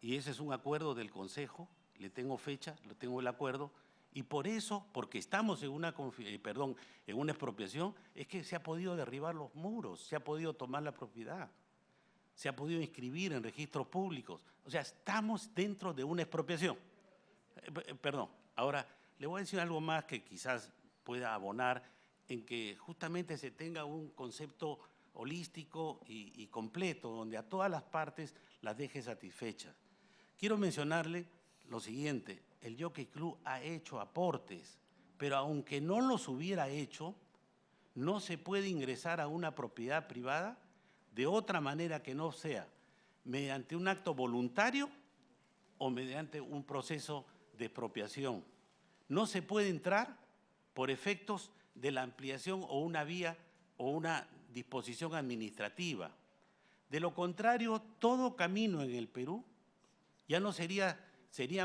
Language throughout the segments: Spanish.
y ese es un acuerdo del Consejo, le tengo fecha, le tengo el acuerdo, y por eso, porque estamos en una expropiación, es que se ha podido derribar los muros, se ha podido tomar la propiedad, se ha podido inscribir en registros públicos. O sea, estamos dentro de una expropiación. Perdón, ahora le voy a decir algo más que quizás pueda abonar en que justamente se tenga un concepto holístico y completo, donde a todas las partes las deje satisfechas. Quiero mencionarle lo siguiente: el Jockey Club ha hecho aportes, pero aunque no los hubiera hecho, no se puede ingresar a una propiedad privada de otra manera que no sea mediante un acto voluntario o mediante un proceso de expropiación. No se puede entrar por efectos de la ampliación o una vía o una disposición administrativa. De lo contrario, todo camino en el Perú ya no sería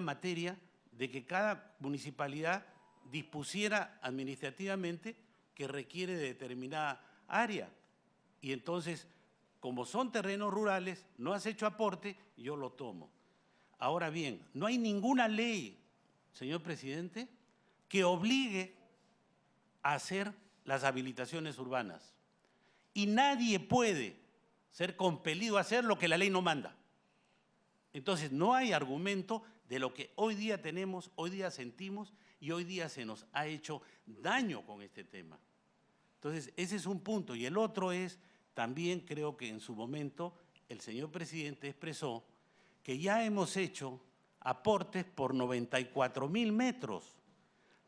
materia de que cada municipalidad dispusiera administrativamente que requiere de determinada área. Y entonces, como son terrenos rurales, no has hecho aporte, yo lo tomo. Ahora bien, no hay ninguna ley, señor presidente, que obligue a hacer las habilitaciones urbanas. Y nadie puede ser compelido a hacer lo que la ley no manda. Entonces, no hay argumento de lo que hoy día tenemos, hoy día sentimos y hoy día se nos ha hecho daño con este tema. Entonces, ese es un punto. Y el otro es, también creo que en su momento el señor presidente expresó que ya hemos hecho aportes por 94.000 metros.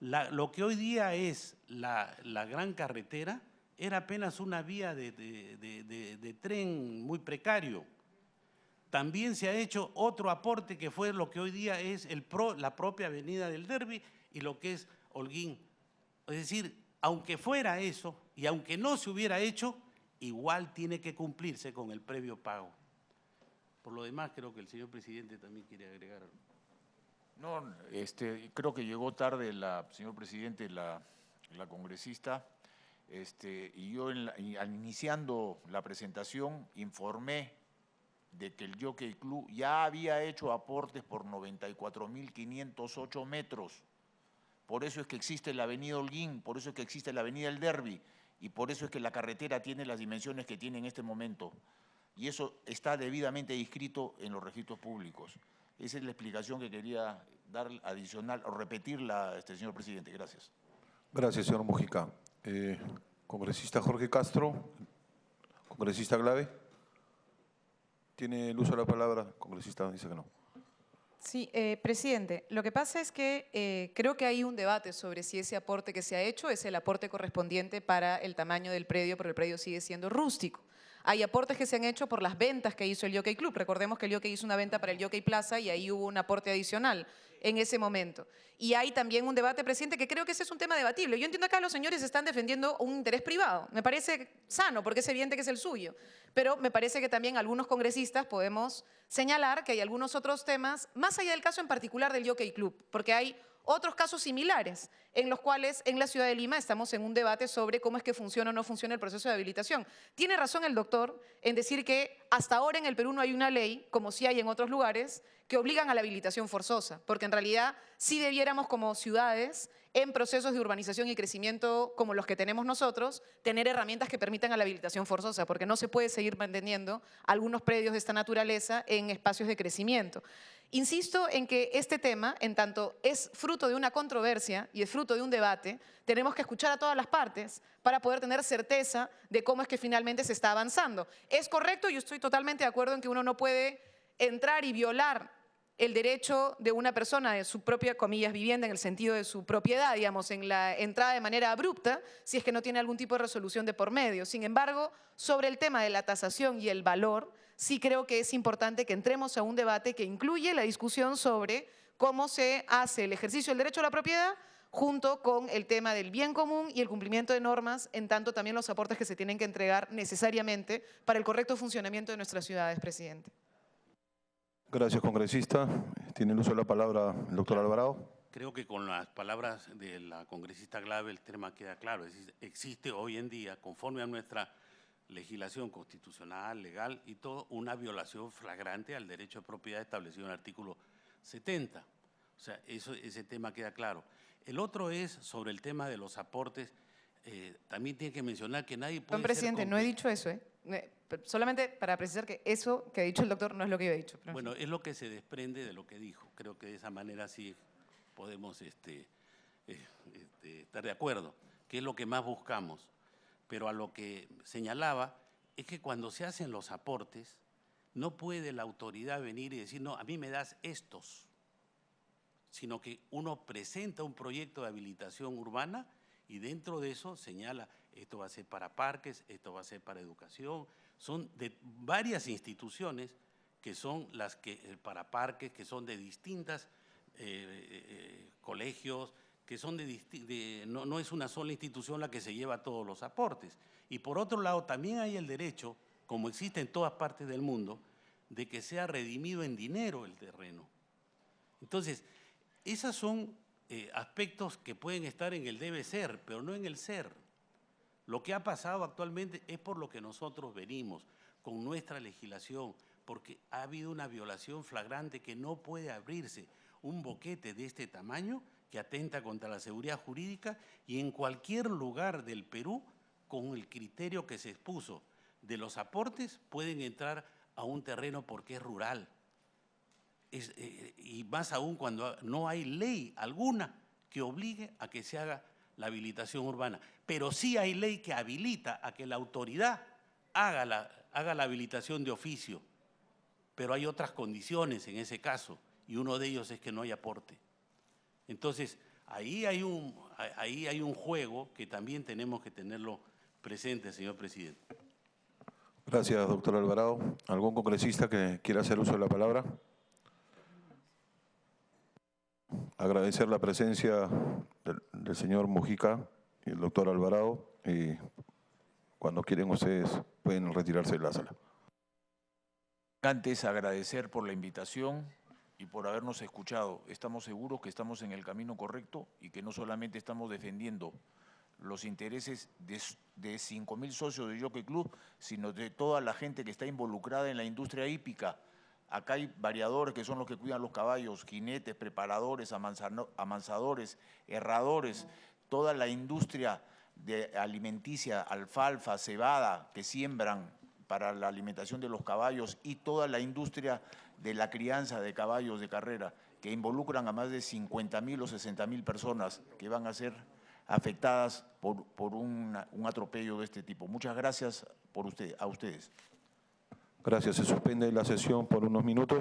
Lo que hoy día es la gran carretera era apenas una vía de tren muy precario. También se ha hecho otro aporte que fue lo que hoy día es la propia avenida del Derby y lo que es Holguín. Es decir, aunque fuera eso y aunque no se hubiera hecho, igual tiene que cumplirse con el previo pago. Por lo demás, creo que el señor presidente también quiere agregar algo. No, creo que llegó tarde señor presidente, la congresista, y yo iniciando la presentación informé de que el Jockey Club ya había hecho aportes por 94.508 metros. Por eso es que existe la avenida Holguín, por eso es que existe la avenida El Derby y por eso es que la carretera tiene las dimensiones que tiene en este momento. Y eso está debidamente inscrito en los registros públicos. Esa es la explicación que quería dar adicional o repetirla, señor presidente. Gracias. Gracias, señor Mujica. Congresista Jorge Castro, congresista Glave. ¿Tiene el uso de la palabra? Congresista dice que no. Sí, presidente, lo que pasa es que creo que hay un debate sobre si ese aporte que se ha hecho es el aporte correspondiente para el tamaño del predio, pero el predio sigue siendo rústico. Hay aportes que se han hecho por las ventas que hizo el Jockey Club. Recordemos que el Jockey hizo una venta para el Jockey Plaza y ahí hubo un aporte adicional en ese momento. Y hay también un debate, presidente, que creo que ese es un tema debatible. Yo entiendo acá los señores están defendiendo un interés privado. Me parece sano porque es evidente que es el suyo. Pero me parece que también algunos congresistas podemos señalar que hay algunos otros temas, más allá del caso en particular del Jockey Club, porque hay otros casos similares en los cuales en la ciudad de Lima estamos en un debate sobre cómo es que funciona o no funciona el proceso de habilitación. Tiene razón el doctor en decir que hasta ahora en el Perú no hay una ley, como sí hay en otros lugares, que obligan a la habilitación forzosa, porque en realidad sí debiéramos como ciudades, en procesos de urbanización y crecimiento como los que tenemos nosotros, tener herramientas que permitan a la habilitación forzosa, porque no se puede seguir manteniendo algunos predios de esta naturaleza en espacios de crecimiento. Insisto en que este tema, en tanto es fruto de una controversia y es fruto de un debate, tenemos que escuchar a todas las partes para poder tener certeza de cómo es que finalmente se está avanzando. Es correcto, yo estoy totalmente de acuerdo en que uno no puede entrar y violar el derecho de una persona de su propia, comillas, vivienda, en el sentido de su propiedad, digamos, en la entrada de manera abrupta, si es que no tiene algún tipo de resolución de por medio. Sin embargo, sobre el tema de la tasación y el valor, sí creo que es importante que entremos a un debate que incluye la discusión sobre cómo se hace el ejercicio del derecho a la propiedad junto con el tema del bien común y el cumplimiento de normas, en tanto también los aportes que se tienen que entregar necesariamente para el correcto funcionamiento de nuestras ciudades, presidente. Gracias, congresista. Tiene el uso de la palabra el doctor Alvarado. Creo que con las palabras de la congresista Glave el tema queda claro. Existe hoy en día, conforme a nuestra legislación constitucional, legal y todo, una violación flagrante al derecho de propiedad establecido en el artículo 70. O sea, ese tema queda claro. El otro es sobre el tema de los aportes. También tiene que mencionar que nadie puede Don presidente, no he dicho eso, solamente para precisar que eso que ha dicho el doctor no es lo que yo he dicho. Pero bueno, es lo que se desprende de lo que dijo. Creo que de esa manera sí podemos estar de acuerdo, que es lo que más buscamos. Pero a lo que señalaba es que cuando se hacen los aportes, no puede la autoridad venir y decir, no, a mí me das estos, sino que uno presenta un proyecto de habilitación urbana y dentro de eso señala, esto va a ser para parques, esto va a ser para educación. Son de varias instituciones que son las que, para parques, que son de distintas colegios, que son no es una sola institución la que se lleva todos los aportes. Y por otro lado, también hay el derecho, como existe en todas partes del mundo, de que sea redimido en dinero el terreno. Entonces, esos son aspectos que pueden estar en el debe ser, pero no en el ser. Lo que ha pasado actualmente es por lo que nosotros venimos con nuestra legislación, porque ha habido una violación flagrante que no puede abrirse un boquete de este tamaño que atenta contra la seguridad jurídica y en cualquier lugar del Perú, con el criterio que se expuso de los aportes, pueden entrar a un terreno porque es rural. Y más aún cuando no hay ley alguna que obligue a que se haga la habilitación urbana. Pero sí hay ley que habilita a que la autoridad haga la habilitación de oficio. Pero hay otras condiciones en ese caso y uno de ellos es que no hay aporte. Entonces, ahí hay un juego que también tenemos que tenerlo presente, señor presidente. Gracias, doctor Alvarado. ¿Algún congresista que quiera hacer uso de la palabra? Agradecer la presencia del señor Mujica y el doctor Alvarado. Y cuando quieren ustedes pueden retirarse de la sala. Antes, agradecer por la invitación y por habernos escuchado. Estamos seguros que estamos en el camino correcto y que no solamente estamos defendiendo los intereses de 5.000 socios de Jockey Club, sino de toda la gente que está involucrada en la industria hípica. Acá hay variadores que son los que cuidan los caballos, jinetes, preparadores, amansadores, herradores, toda la industria de alimenticia, alfalfa, cebada, que siembran para la alimentación de los caballos y toda la industria de la crianza de caballos de carrera, que involucran a más de 50.000 o 60.000 personas que van a ser afectadas por un atropello de este tipo. Muchas gracias a ustedes. Gracias. Se suspende la sesión por unos minutos.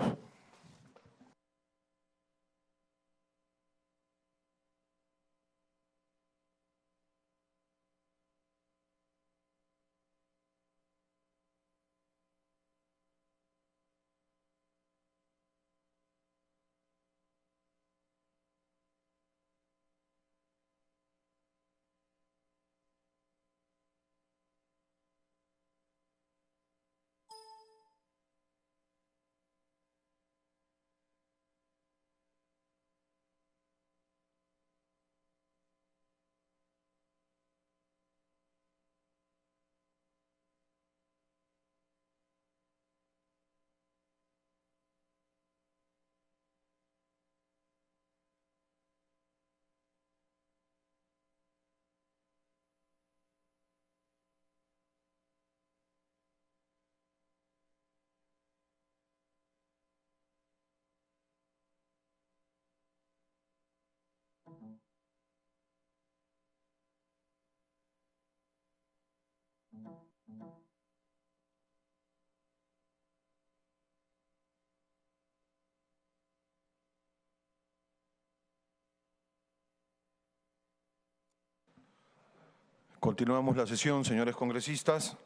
Continuamos la sesión, señores congresistas.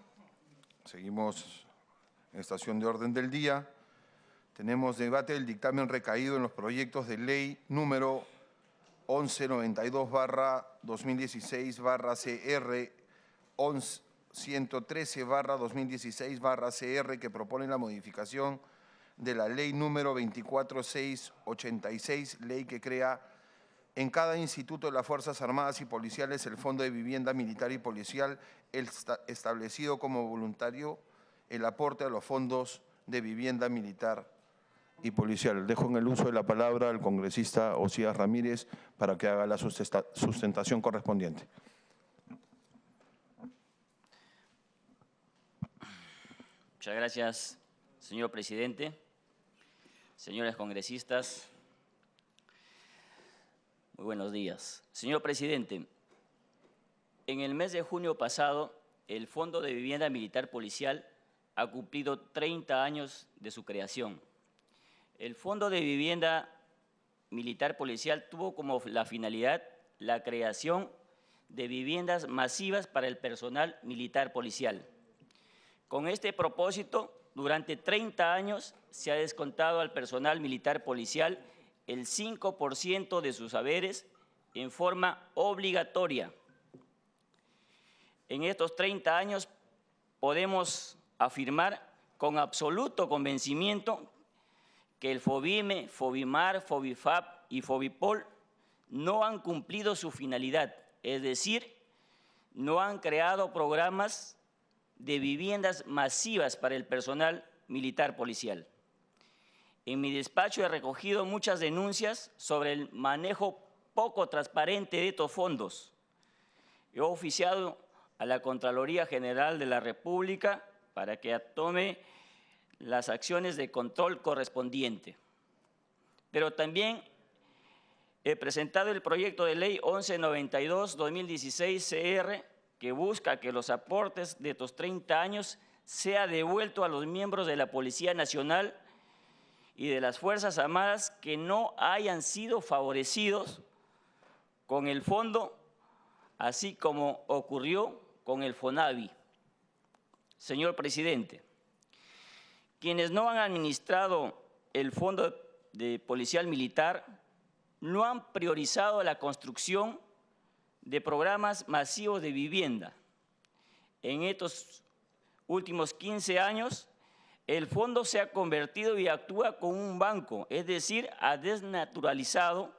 Seguimos en estación de orden del día. Tenemos debate del dictamen recaído en los proyectos de ley número 1192/2016/CR, 113/2016/CR, que proponen la En cada instituto de las Fuerzas Armadas y Policiales, el Fondo de Vivienda Militar y Policial está establecido como voluntario el aporte a los fondos de vivienda militar y policial. Dejo en el uso de la palabra al congresista Osías Ramírez para que haga la sustentación correspondiente. Muchas gracias, señor presidente. Señores congresistas, muy buenos días. Señor presidente, en el mes de junio pasado, el Fondo de Vivienda Militar Policial ha cumplido 30 años de su creación. El Fondo de Vivienda Militar Policial tuvo como la finalidad la creación de viviendas masivas para el personal militar policial. Con este propósito, durante 30 años se ha descontado al personal militar policial el 5% de sus haberes en forma obligatoria. En estos 30 años podemos afirmar con absoluto convencimiento que el FOVIME, FOVIMAR, FOVIFAP y FOVIPOL no han cumplido su finalidad, es decir, no han creado programas de viviendas masivas para el personal militar policial. En mi despacho he recogido muchas denuncias sobre el manejo poco transparente de estos fondos. He oficiado a la Contraloría General de la República para que tome las acciones de control correspondiente. Pero también he presentado el proyecto de ley 1192-2016 CR que busca que los aportes de estos 30 años sea devuelto a los miembros de la Policía Nacional y de las Fuerzas Armadas que no hayan sido favorecidos con el fondo, así como ocurrió con el FONAVI. Señor presidente, quienes no han administrado el Fondo de Policial Militar no han priorizado la construcción de programas masivos de vivienda. En estos últimos 15 años, el fondo se ha convertido y actúa como un banco, es decir, ha desnaturalizado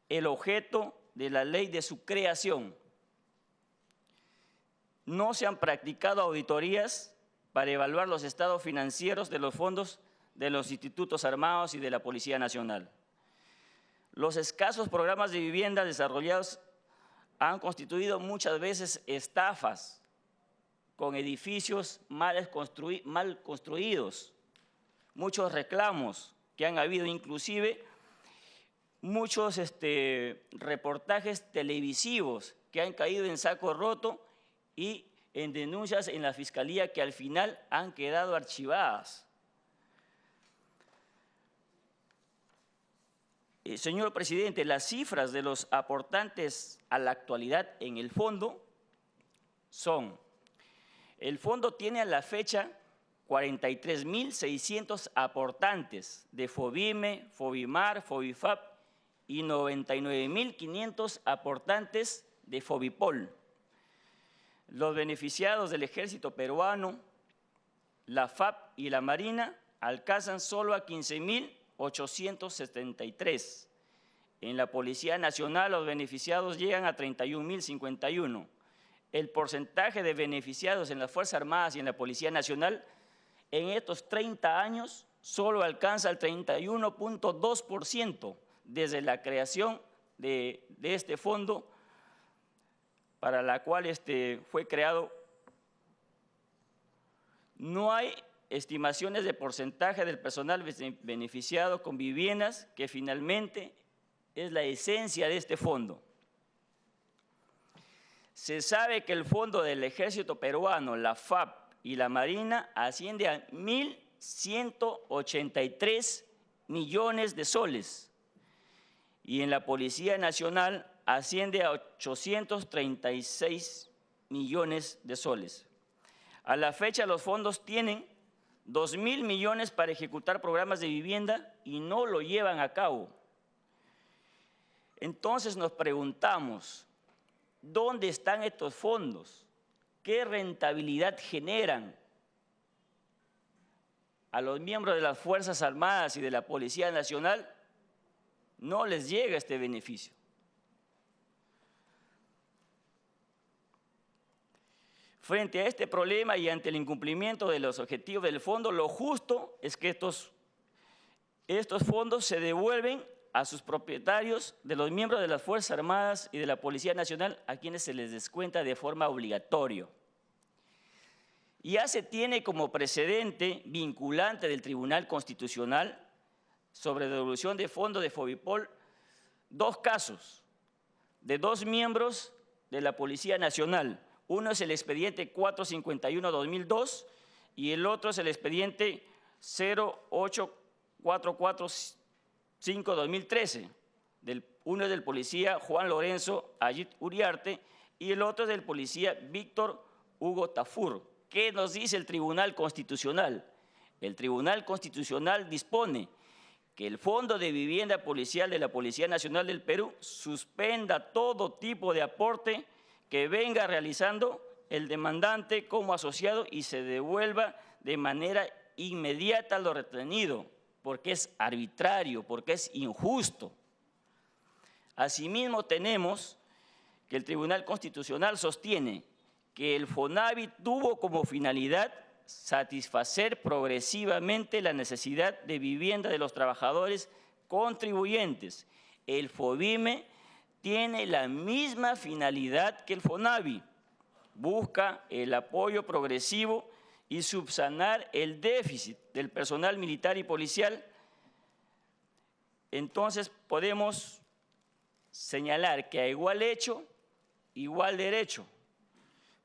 el objeto de la ley de su creación. No se han practicado auditorías para evaluar los estados financieros de los fondos de los institutos armados y de la Policía Nacional. Los escasos programas de vivienda desarrollados han constituido muchas veces estafas con edificios mal construidos, muchos reclamos que han habido, inclusive muchos reportajes televisivos que han caído en saco roto y en denuncias en la Fiscalía que al final han quedado archivadas. Señor presidente, las cifras de los aportantes a la actualidad en el fondo son: el fondo tiene a la fecha 43.600 aportantes de FOVIME, FOVIMAR, FOVIFAP y 99.500 aportantes de FOVIPOL. Los beneficiados del Ejército Peruano, la FAP y la Marina alcanzan solo a 15.873. En la Policía Nacional los beneficiados llegan a 31.051. El porcentaje de beneficiados en las Fuerzas Armadas y en la Policía Nacional en estos 30 años solo alcanza el 31.2% desde la creación de este fondo, para la cual fue creado. No hay estimaciones de porcentaje del personal beneficiado con viviendas, que finalmente es la esencia de este fondo. Se sabe que el fondo del Ejército Peruano, la FAP y la Marina asciende a 1.183 millones de soles y en la Policía Nacional asciende a 836 millones de soles. A la fecha los fondos tienen 2.000 millones para ejecutar programas de vivienda y no lo llevan a cabo. Entonces nos preguntamos, ¿dónde están estos fondos? ¿Qué rentabilidad generan a los miembros de las Fuerzas Armadas y de la Policía Nacional? No les llega este beneficio. Frente a este problema y ante el incumplimiento de los objetivos del fondo, lo justo es que estos fondos se devuelven a sus propietarios de los miembros de las Fuerzas Armadas y de la Policía Nacional, a quienes se les descuenta de forma obligatoria. Ya se tiene como precedente vinculante del Tribunal Constitucional sobre devolución de fondos de Fovipol 2 casos de 2 miembros de la Policía Nacional. Uno es el expediente 451-2002 y el otro es el expediente 08445-2013. Uno es del policía Juan Lorenzo Ayit Uriarte y el otro es del policía Víctor Hugo Tafur. ¿Qué nos dice el Tribunal Constitucional? El Tribunal Constitucional dispone que el Fondo de Vivienda Policial de la Policía Nacional del Perú suspenda todo tipo de aporte que venga realizando el demandante como asociado y se devuelva de manera inmediata lo retenido, porque es arbitrario, porque es injusto. Asimismo, tenemos que el Tribunal Constitucional sostiene que el FONAVI tuvo como finalidad satisfacer progresivamente la necesidad de vivienda de los trabajadores contribuyentes. El FOVIME tiene la misma finalidad que el FONAVI, busca el apoyo progresivo y subsanar el déficit del personal militar y policial. Entonces podemos señalar que a igual hecho, igual derecho.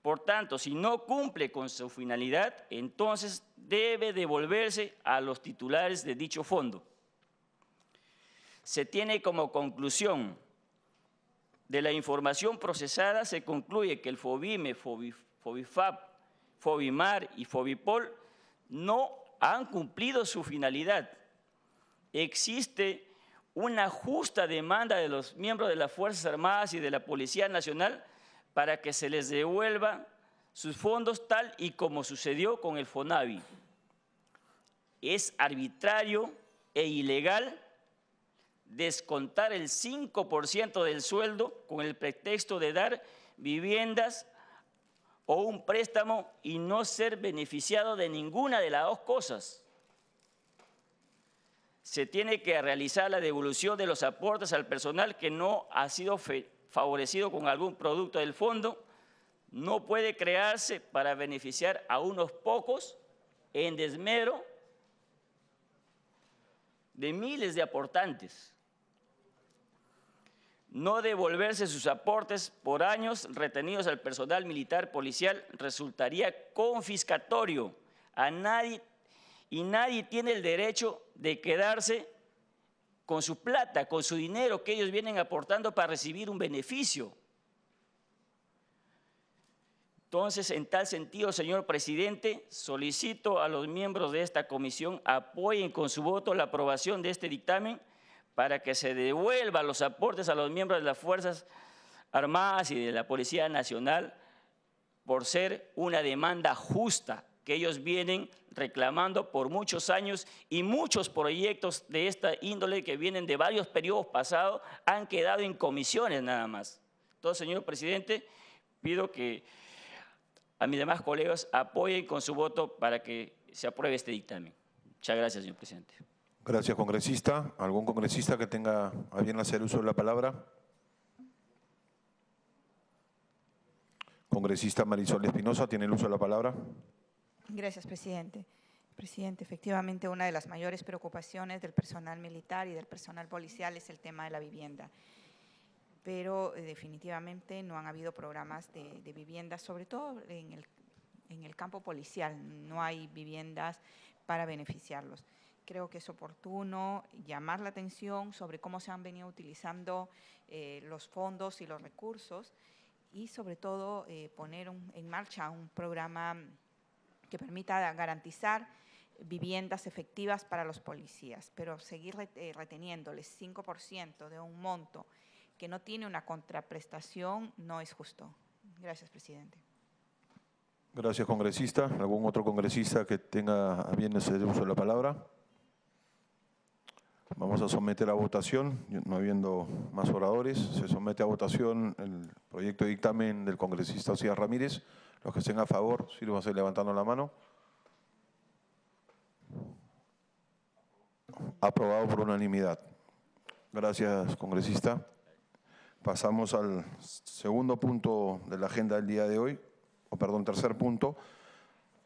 Por tanto, si no cumple con su finalidad, entonces debe devolverse a los titulares de dicho fondo. Se tiene como conclusión de la información procesada, se concluye que el FOVIME, FOVIFAP, FOVIMAR y FOVIPOL no han cumplido su finalidad. Existe una justa demanda de los miembros de las Fuerzas Armadas y de la Policía Nacional para que se les devuelvan sus fondos tal y como sucedió con el FONAVI. Es arbitrario e ilegal descontar el 5% del sueldo con el pretexto de dar viviendas o un préstamo y no ser beneficiado de ninguna de las dos cosas. Se tiene que realizar la devolución de los aportes al personal que no ha sido favorecido con algún producto del fondo. No puede crearse para beneficiar a unos pocos en desmedro de miles de aportantes. No devolverse sus aportes por años retenidos al personal militar policial resultaría confiscatorio a nadie y nadie tiene el derecho de quedarse con su plata, con su dinero que ellos vienen aportando para recibir un beneficio. Entonces, en tal sentido, señor presidente, solicito a los miembros de esta comisión apoyen con su voto la aprobación de este dictamen para que se devuelvan los aportes a los miembros de las Fuerzas Armadas y de la Policía Nacional por ser una demanda justa que ellos vienen reclamando por muchos años y muchos proyectos de esta índole que vienen de varios periodos pasados han quedado en comisiones nada más. Entonces, señor presidente, pido que a mis demás colegas apoyen con su voto para que se apruebe este dictamen. Muchas gracias, señor presidente. Gracias, congresista. ¿Algún congresista que tenga a bien hacer uso de la palabra? Congresista Marisol Espinosa, tiene el uso de la palabra. Gracias, presidente. Presidente, efectivamente una de las mayores preocupaciones del personal militar y del personal policial es el tema de la vivienda. Pero definitivamente no han habido programas de vivienda, sobre todo en el campo policial. No hay viviendas para beneficiarlos. Creo que es oportuno llamar la atención sobre cómo se han venido utilizando los fondos y los recursos y sobre todo poner en marcha un programa que permita garantizar viviendas efectivas para los policías, pero seguir reteniéndoles 5% de un monto que no tiene una contraprestación no es justo. Gracias, presidente. Gracias, congresista. ¿Algún otro congresista que tenga a bien hacer uso de la palabra? Vamos a someter a votación, no habiendo más oradores, se somete a votación el proyecto de dictamen del congresista Osías Ramírez. Los que estén a favor, sírvanse levantando la mano. Aprobado por unanimidad. Gracias, congresista. Pasamos al segundo punto de la agenda del día de hoy, tercer punto.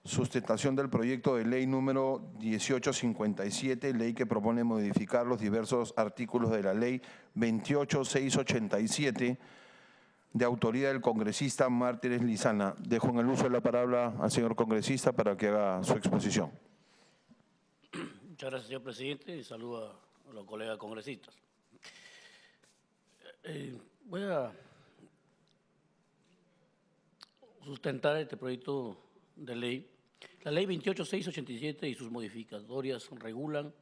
Sustentación del proyecto de ley número 1857, ley que propone modificar los diversos artículos de la ley 28687, de autoría del congresista Mártires Lizana. Dejo en el uso de la palabra al señor congresista para que haga su exposición. Muchas gracias, señor presidente, y saludo a los colegas congresistas. Voy a sustentar este proyecto de ley. La ley 28687 y sus modificatorias regulan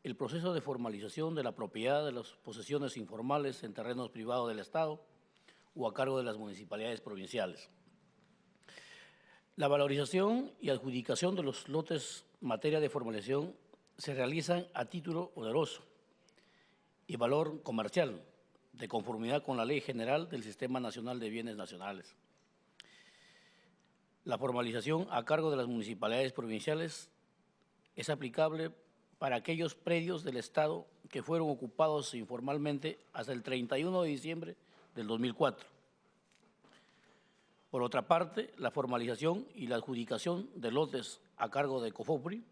el proceso de formalización de la propiedad de las posesiones informales en terrenos privados del Estado o a cargo de las municipalidades provinciales. La valorización y adjudicación de los lotes en materia de formalización se realizan a título oneroso y valor comercial, de conformidad con la Ley General del Sistema Nacional de Bienes Nacionales. La formalización a cargo de las municipalidades provinciales es aplicable para aquellos predios del Estado que fueron ocupados informalmente hasta el 31 de diciembre del 2004. Por otra parte, la formalización y la adjudicación de lotes a cargo de COFOPRI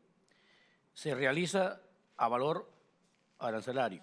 se realiza a valor arancelario